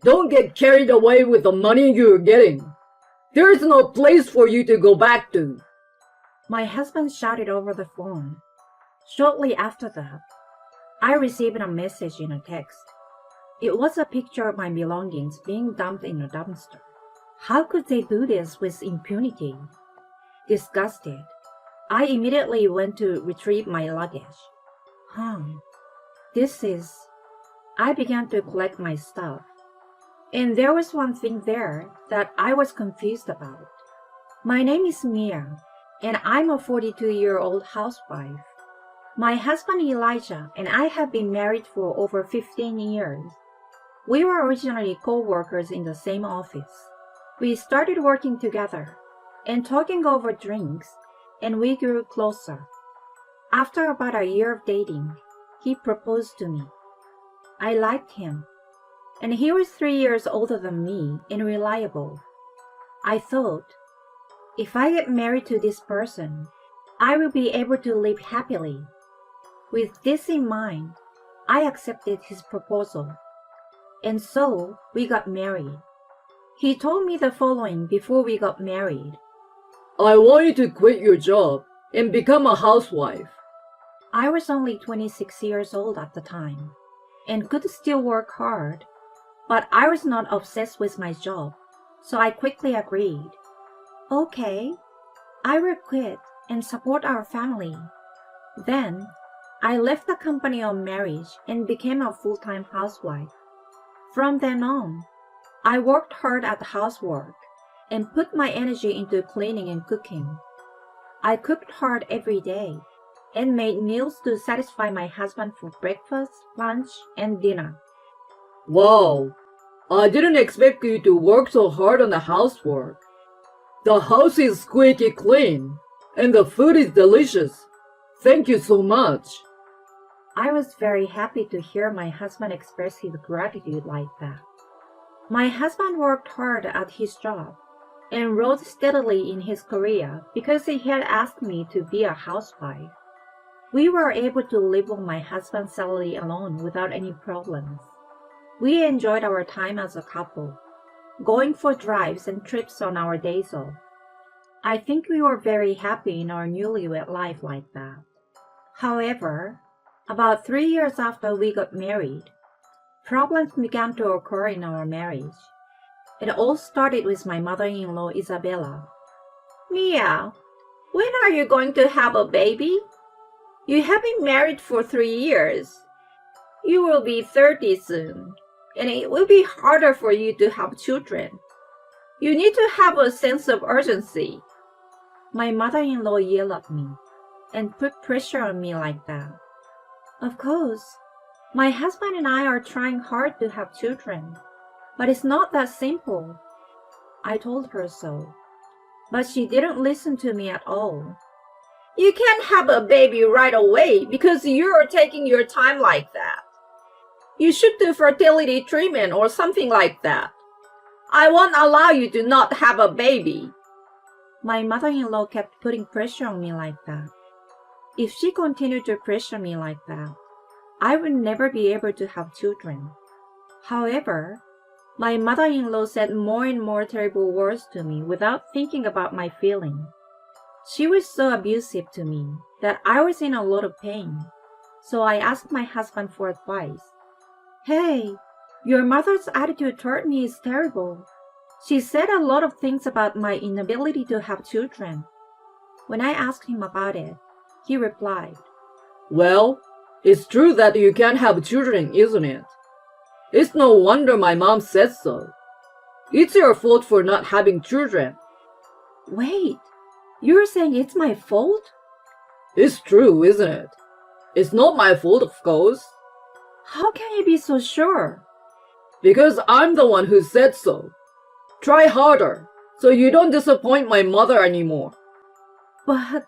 Don't get carried away with the money you're getting. There is no place for you to go back to. My husband shouted over the phone. Shortly after that, I received a message in a text. It was a picture of my belongings being dumped in a dumpster. How could they do this with impunity? Disgusted, I immediately went to retrieve my luggage. This is... I began to collect my stuff. And there was one thing there that I was confused about. My name is Mia, and I'm a 42-year-old housewife. My husband Elijah and I have been married for over 15 years. We were originally co-workers in the same office. We started working together and talking over drinks, and we grew closer. After about a year of dating, he proposed to me. I liked him, and he was 3 years older than me and reliable. I thought, if I get married to this person, I will be able to live happily. With this in mind, I accepted his proposal, and so we got married. He told me the following before we got married. I want you to quit your job and become a housewife. I was only 26 years old at the time and could still work hard, but I was not obsessed with my job, so I quickly agreed. Okay, I will quit and support our family. Then, I left the company on marriage and became a full-time housewife. From then on, I worked hard at housework and put my energy into cleaning and cooking. I cooked hard every day and made meals to satisfy my husband for breakfast, lunch, and dinner. Wow, I didn't expect you to work so hard on the housework. The house is squeaky clean, and the food is delicious. Thank you so much. I was very happy to hear my husband express his gratitude like that. My husband worked hard at his job and rose steadily in his career because he had asked me to be a housewife. We were able to live on my husband's salary alone without any problems. We enjoyed our time as a couple, going for drives and trips on our days off. I think we were very happy in our newlywed life like that. However, about 3 years after we got married, problems began to occur in our marriage. It all started with my mother-in-law, Isabella. Mia, when are you going to have a baby? You have been married for 3 years. You will be 30 soon, and it will be harder for you to have children. You need to have a sense of urgency. My mother-in-law yelled at me and put pressure on me like that. Of course, my husband and I are trying hard to have children, but it's not that simple. I told her so, but she didn't listen to me at all. You can't have a baby right away because you're taking your time like that. You should do fertility treatment or something like that. I won't allow you to not have a baby. My mother-in-law kept putting pressure on me like that. If she continued to pressure me like that, I would never be able to have children. However, my mother-in-law said more and more terrible words to me without thinking about my feelings. She was so abusive to me that I was in a lot of pain, so I asked my husband for advice. Hey, your mother's attitude toward me is terrible. She said a lot of things about my inability to have children. When I asked him about it, he replied, Well, it's true that you can't have children, isn't it? It's no wonder my mom said so. It's your fault for not having children. Wait, you're saying it's my fault? It's true, isn't it? It's not my fault, of course. How can you be so sure? Because I'm the one who said so. Try harder, so you don't disappoint my mother anymore. But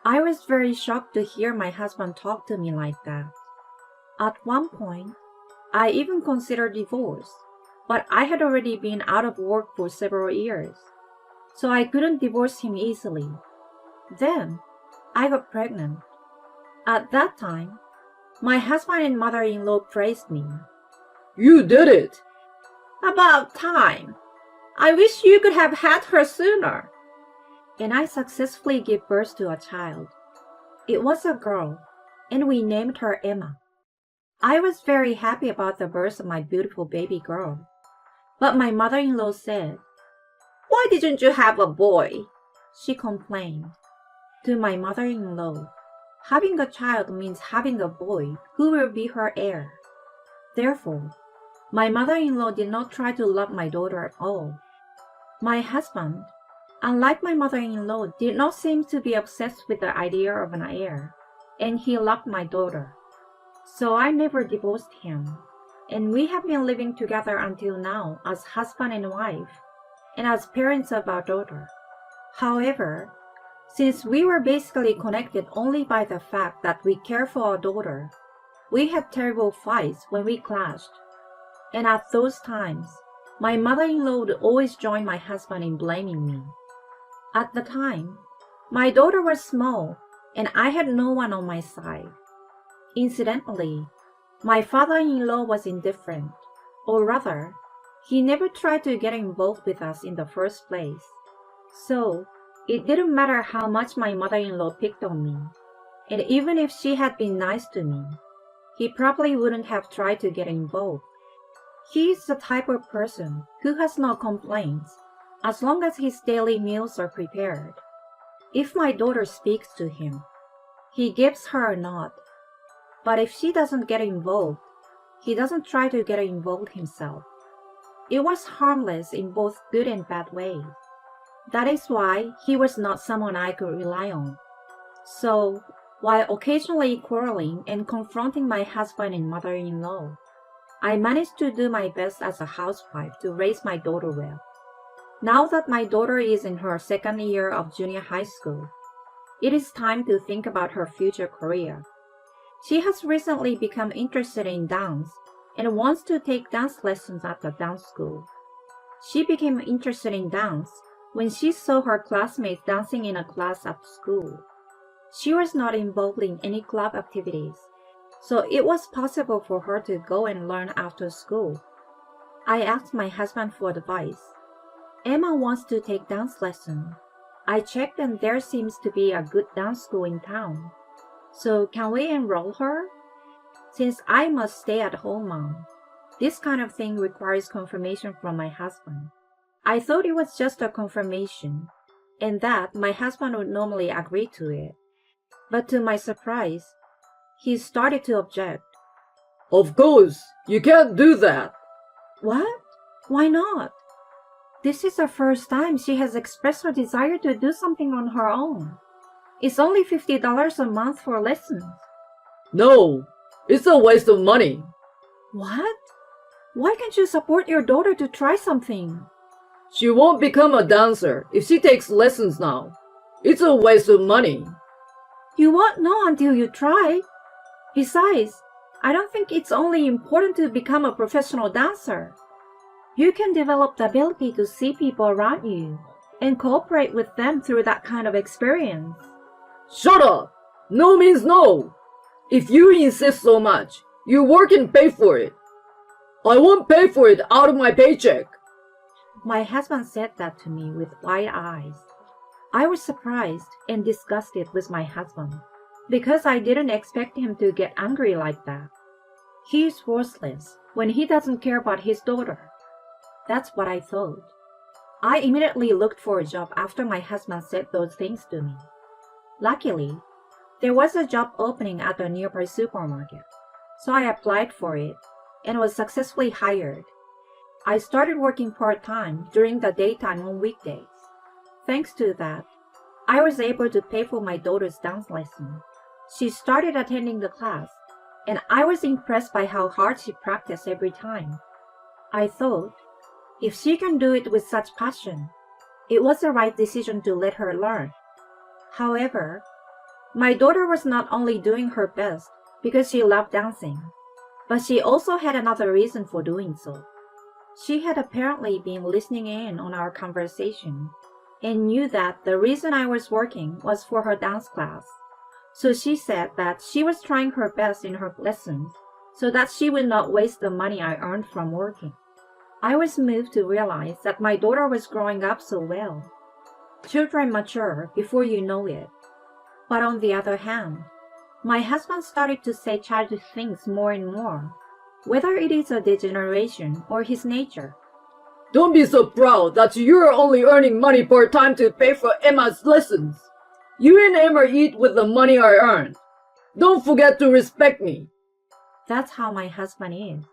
I was very shocked to hear my husband talk to me like that. At one point, I even considered divorce, but I had already been out of work for several years, so I couldn't divorce him easily. Then, I got pregnant. At that time, my husband and mother-in-law praised me. You did it! About time. I wish you could have had her sooner. And I successfully gave birth to a child. It was a girl, and we named her Emma. I was very happy about the birth of my beautiful baby girl. But my mother-in-law said, "Why didn't you have a boy?" She complained. To my mother-in-law, having a child means having a boy who will be her heir. Therefore, my mother-in-law did not try to love my daughter at all. My husband, unlike my mother-in-law, did not seem to be obsessed with the idea of an heir, and he loved my daughter. So I never divorced him, and we have been living together until now as husband and wife, and as parents of our daughter. However, since we were basically connected only by the fact that we care for our daughter, we had terrible fights when we clashed. And at those times, my mother-in-law would always join my husband in blaming me. At the time, my daughter was small, and I had no one on my side. Incidentally, my father-in-law was indifferent, or rather, he never tried to get involved with us in the first place. So, it didn't matter how much my mother-in-law picked on me, and even if she had been nice to me, he probably wouldn't have tried to get involved. He is the type of person who has no complaints as long as his daily meals are prepared. If my daughter speaks to him, he gives her a nod. But if she doesn't get involved, he doesn't try to get involved himself. It was harmless in both good and bad ways. That is why he was not someone I could rely on. So, while occasionally quarreling and confronting my husband and mother-in-law, I managed to do my best as a housewife to raise my daughter well. Now that my daughter is in her second year of junior high school, it is time to think about her future career. She has recently become interested in dance and wants to take dance lessons at the dance school. She became interested in dance when she saw her classmates dancing in a class at school. She was not involved in any club activities, so it was possible for her to go and learn after school. I asked my husband for advice. Emma wants to take dance lessons. I checked and there seems to be a good dance school in town. So can we enroll her? Since I'm a stay-at-home mom, this kind of thing requires confirmation from my husband. I thought it was just a confirmation, and that my husband would normally agree to it. But to my surprise, he started to object. Of course, you can't do that. What? Why not? This is the first time she has expressed her desire to do something on her own. It's only $50 a month for lessons. No, it's a waste of money. What? Why can't you support your daughter to try something? She won't become a dancer if she takes lessons now. It's a waste of money. You won't know until you try. Besides, I don't think it's only important to become a professional dancer. You can develop the ability to see people around you and cooperate with them through that kind of experience. Shut up! No means no! If you insist so much, you work and pay for it. I won't pay for it out of my paycheck. My husband said that to me with wide eyes. I was surprised and disgusted with my husband because I didn't expect him to get angry like that. He is worthless when he doesn't care about his daughter. That's what I thought. I immediately looked for a job after my husband said those things to me. Luckily, there was a job opening at a nearby supermarket, so I applied for it and was successfully hired. I started working part-time during the daytime on weekdays. Thanks to that, I was able to pay for my daughter's dance lesson. She started attending the class, and I was impressed by how hard she practiced every time. I thought, if she can do it with such passion, it was the right decision to let her learn. However, my daughter was not only doing her best because she loved dancing, but she also had another reason for doing so. She had apparently been listening in on our conversation and knew that the reason I was working was for her dance class. So she said that she was trying her best in her lessons so that she would not waste the money I earned from working. I was moved to realize that my daughter was growing up so well. Children mature before you know it. But on the other hand, my husband started to say childish things more and more, whether it is a degeneration or his nature. Don't be so proud that you're only earning money part-time to pay for Emma's lessons. You and Emma eat with the money I earn. Don't forget to respect me. That's how my husband is.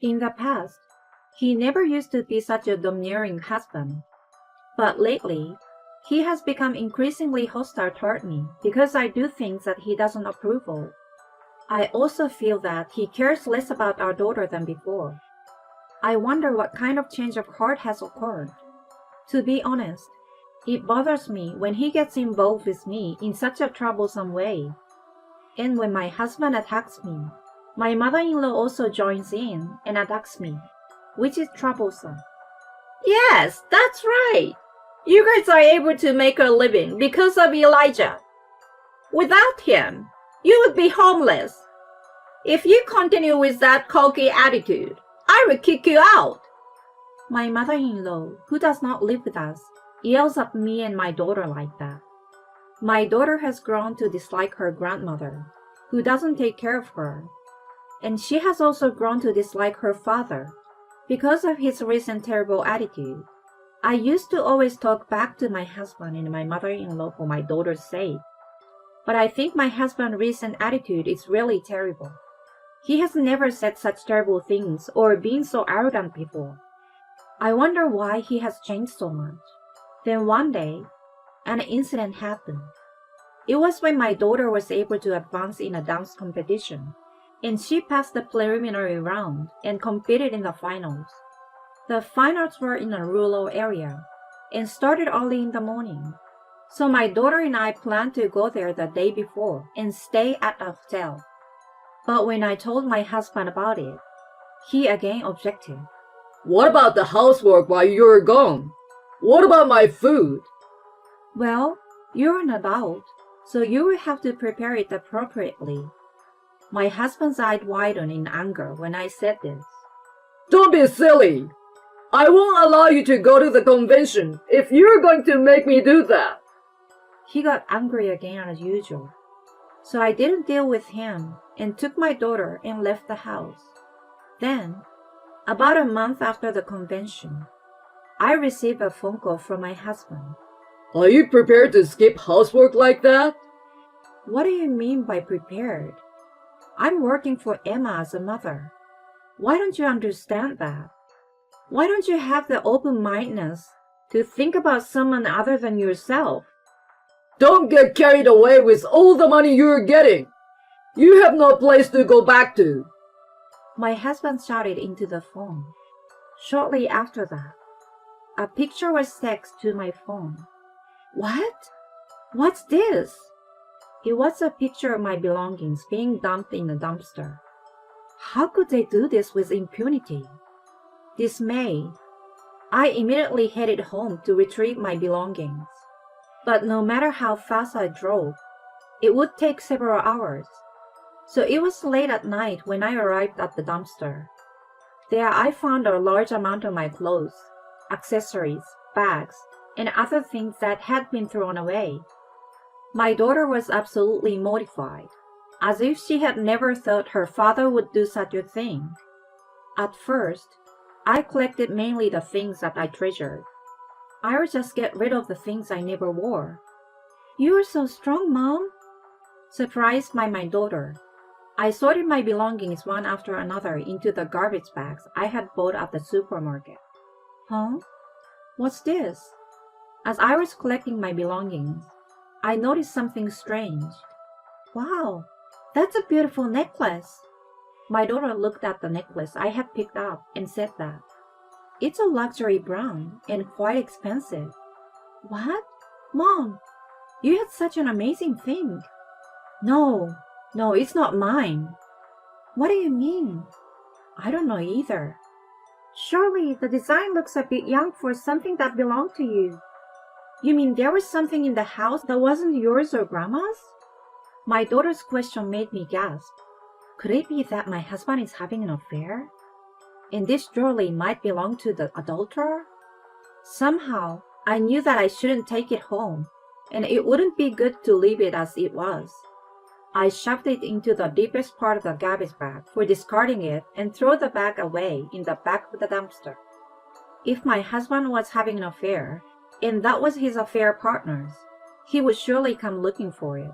In the past, he never used to be such a domineering husband. But lately, he has become increasingly hostile toward me because I do things that he doesn't approve of. I also feel that he cares less about our daughter than before. I wonder what kind of change of heart has occurred. To be honest, it bothers me when he gets involved with me in such a troublesome way. And when my husband attacks me, my mother-in-law also joins in and attacks me, which is troublesome. Yes, that's right. You guys are able to make a living because of Elijah. Without him, you would be homeless. If you continue with that cocky attitude, I will kick you out. My mother-in-law, who does not live with us, yells at me and my daughter like that. My daughter has grown to dislike her grandmother, who doesn't take care of her. And she has also grown to dislike her father because of his recent terrible attitude. I used to always talk back to my husband and my mother-in-law for my daughter's sake. But I think my husband's recent attitude is really terrible. He has never said such terrible things or been so arrogant before. I wonder why he has changed so much. Then one day, an incident happened. It was when my daughter was able to advance in a dance competition, and she passed the preliminary round and competed in the finals. The finals were in a rural area and started early in the morning. So my daughter and I planned to go there the day before and stay at a hotel. But when I told my husband about it, he again objected. What about the housework while you're gone? What about my food? Well, you're an adult, so you will have to prepare it appropriately. My husband's eyes widened in anger when I said this. Don't be silly. I won't allow you to go to the convention if you're going to make me do that. He got angry again as usual. So I didn't deal with him and took my daughter and left the house. Then, about a month after the convention, I received a phone call from my husband. Are you prepared to skip housework like that? What do you mean by prepared? I'm working for Emma as a mother. Why don't you understand that? Why don't you have the open-mindedness to think about someone other than yourself? Don't get carried away with all the money you're getting. You have no place to go back to. My husband shouted into the phone. Shortly after that, a picture was texted to my phone. What? What's this? It was a picture of my belongings being dumped in a dumpster. How could they do this with impunity? Dismayed, I immediately headed home to retrieve my belongings. But no matter how fast I drove, it would take several hours. So it was late at night when I arrived at the dumpster. There I found a large amount of my clothes, accessories, bags, and other things that had been thrown away. My daughter was absolutely mortified, as if she had never thought her father would do such a thing. At first, I collected mainly the things that I treasured. I would just get rid of the things I never wore. You are so strong, Mom. Surprised by my daughter, I sorted my belongings one after another into the garbage bags I had bought at the supermarket. Huh? What's this? As I was collecting my belongings, I noticed something strange. Wow, that's a beautiful necklace. My daughter looked at the necklace I had picked up and said that. It's a luxury brand and quite expensive. What? Mom, you had such an amazing thing. No, it's not mine. What do you mean? I don't know either. Surely the design looks a bit young for something that belonged to you. You mean there was something in the house that wasn't yours or Grandma's? My daughter's question made me gasp. Could it be that my husband is having an affair? and this jewelry might belong to the adulterer? Somehow, I knew that I shouldn't take it home, and it wouldn't be good to leave it as it was. I shoved it into the deepest part of the garbage bag for discarding it and threw the bag away in the back of the dumpster. If my husband was having an affair, and that was his affair partner's, he would surely come looking for it.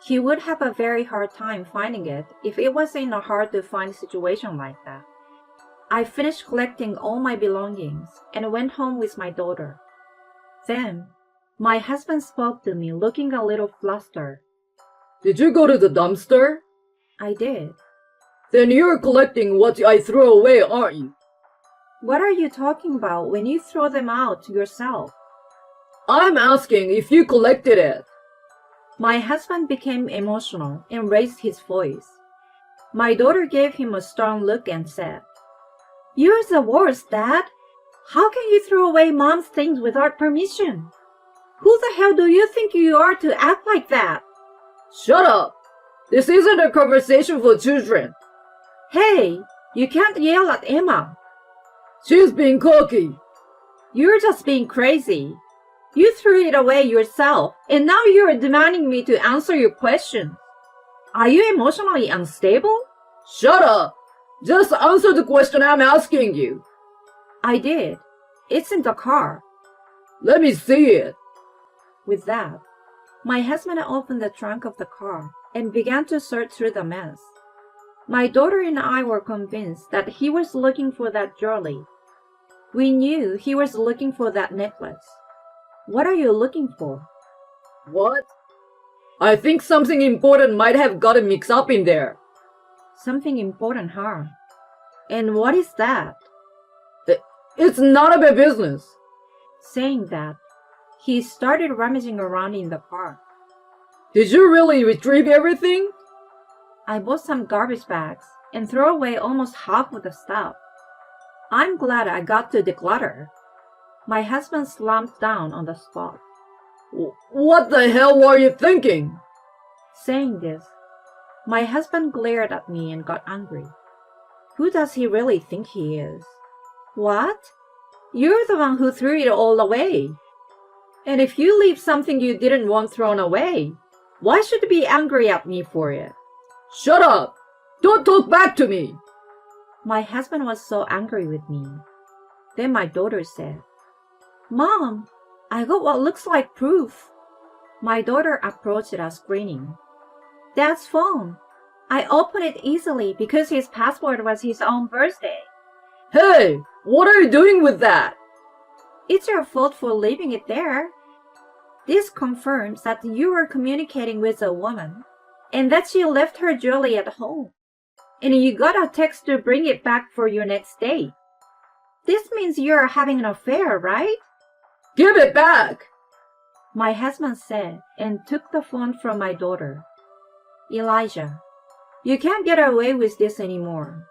He would have a very hard time finding it if it was in a hard-to-find situation like that. I finished collecting all my belongings and went home with my daughter. Then, my husband spoke to me looking a little flustered. Did you go to the dumpster? I did. Then you're collecting what I threw away, aren't you? What are you talking about when you throw them out yourself? I'm asking if you collected it. My husband became emotional and raised his voice. My daughter gave him a stern look and said, "You're the worst, Dad. How can you throw away Mom's things without permission? Who the hell do you think you are to act like that?" Shut up! This isn't a conversation for children. Hey, you can't yell at Emma. She's being cocky. You're just being crazy. You threw it away yourself, and now you're demanding me to answer your questions. Are you emotionally unstable? Shut up! Just answer the question I'm asking you. I did. It's in the car. Let me see it. With that, my husband opened the trunk of the car and began to search through the mess. My daughter and I were convinced that he was looking for that jewelry. We knew he was looking for that necklace. What are you looking for? What? I think something important might have gotten mixed up in there. Something important, huh? And what is that? It's none of my business. Saying that, he started rummaging around in the car. Did you really retrieve everything? I bought some garbage bags and threw away almost half of the stuff. I'm glad I got to declutter. My husband slumped down on the spot. What the hell were you thinking? Saying this, my husband glared at me and got angry. Who does he really think he is? What? You're the one who threw it all away. And if you leave something you didn't want thrown away, why should you be angry at me for it? Shut up! Don't talk back to me! My husband was so angry with me. Then my daughter said, "Mom, I got what looks like proof." My daughter approached us grinning. "Dad's phone. I opened it easily because his password was his own birthday." Hey, what are you doing with that? It's your fault for leaving it there. This confirms that you were communicating with a woman and that she left her jewelry at home, and you got a text to bring it back for your next date. This means you're having an affair, right? Give it back! My husband said and took the phone from my daughter. "Elijah, you can't get away with this anymore."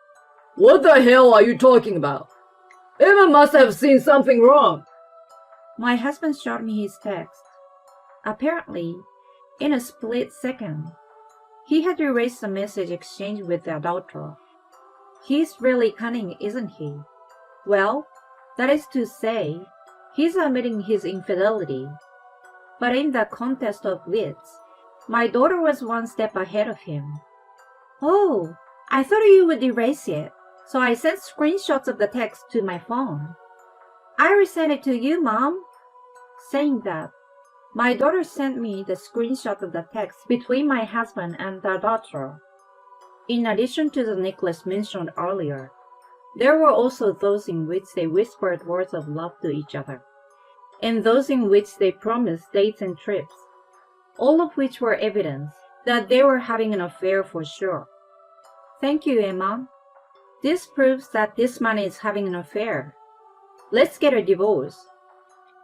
What the hell are you talking about? Emma must have seen something wrong. My husband showed me his text. Apparently, in a split second, he had erased the message exchanged with the adulterer. He's really cunning, isn't he? Well, that is to say, he's admitting his infidelity. But in the contest of wits, my daughter was one step ahead of him. "Oh, I thought you would erase it, so I sent screenshots of the text to my phone. I resent it to you, Mom." Saying that, my daughter sent me the screenshot of the text between my husband and the adulterer. In addition to the necklace mentioned earlier, there were also those in which they whispered words of love to each other, and those in which they promised dates and trips, all of which were evidence that they were having an affair for sure. Thank you, Emma. This proves that this man is having an affair. Let's get a divorce.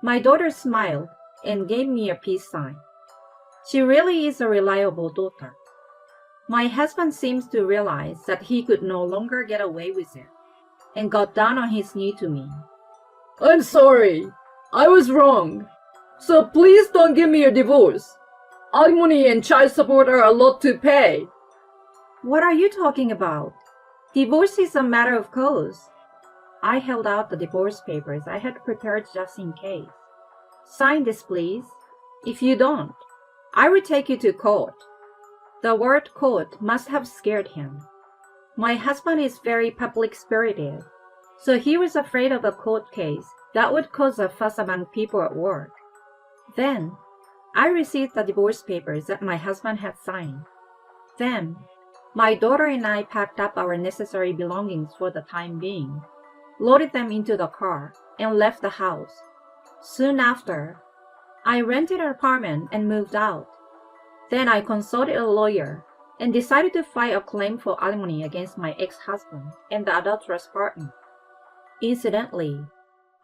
My daughter smiled and gave me a peace sign. She really is a reliable daughter. My husband seems to realize that he could no longer get away with it, and got down on his knee to me. I'm sorry. I was wrong. So please don't give me a divorce. Alimony and child support are a lot to pay. What are you talking about? Divorce is a matter of course. I held out the divorce papers I had prepared just in case. Sign this, please. If you don't, I will take you to court. The word court must have scared him. My husband is very public-spirited, so he was afraid of a court case that would cause a fuss among people at work. Then, I received the divorce papers that my husband had signed. Then, my daughter and I packed up our necessary belongings for the time being, loaded them into the car, and left the house. Soon after, I rented an apartment and moved out. Then I consulted a lawyer and decided to file a claim for alimony against my ex-husband and the adulterous partner. Incidentally,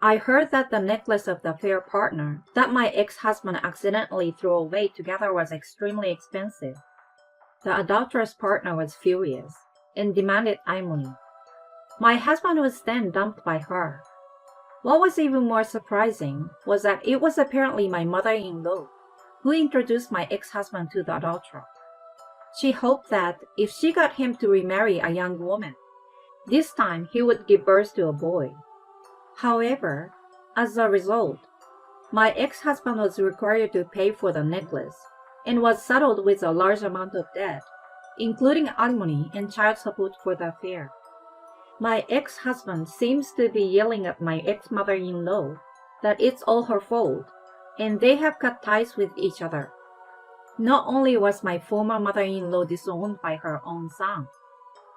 I heard that the necklace of the affair partner that my ex-husband accidentally threw away together was extremely expensive. The adulterous partner was furious and demanded alimony. My husband was then dumped by her. What was even more surprising was that it was apparently my mother-in-law who introduced my ex-husband to the adulterer. She hoped that if she got him to remarry a young woman, this time he would give birth to a boy. However, as a result, my ex-husband was required to pay for the necklace and was saddled with a large amount of debt, including alimony and child support for the affair. My ex-husband seems to be yelling at my ex-mother-in-law that it's all her fault, and they have cut ties with each other. Not only was my former mother-in-law disowned by her own son,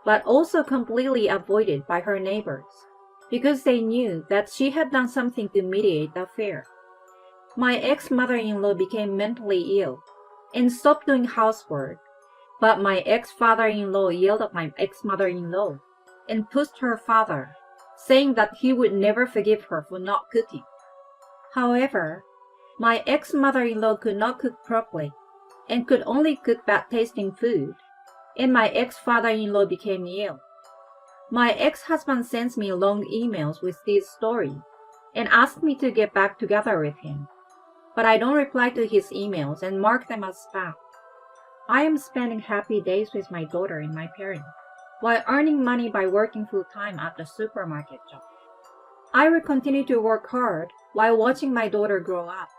but also completely avoided by her neighbors, because they knew that she had done something to mediate the affair. My ex-mother-in-law became mentally ill and stopped doing housework, but my ex-father-in-law yelled at my ex-mother-in-law and pushed her father, saying that he would never forgive her for not cooking. However, my ex-mother-in-law could not cook properly and could only cook bad-tasting food, and my ex-father-in-law became ill. My ex-husband sends me long emails with this story and asks me to get back together with him, but I don't reply to his emails and mark them as spam. I am spending happy days with my daughter and my parents, while earning money by working full-time at the supermarket job. I will continue to work hard while watching my daughter grow up.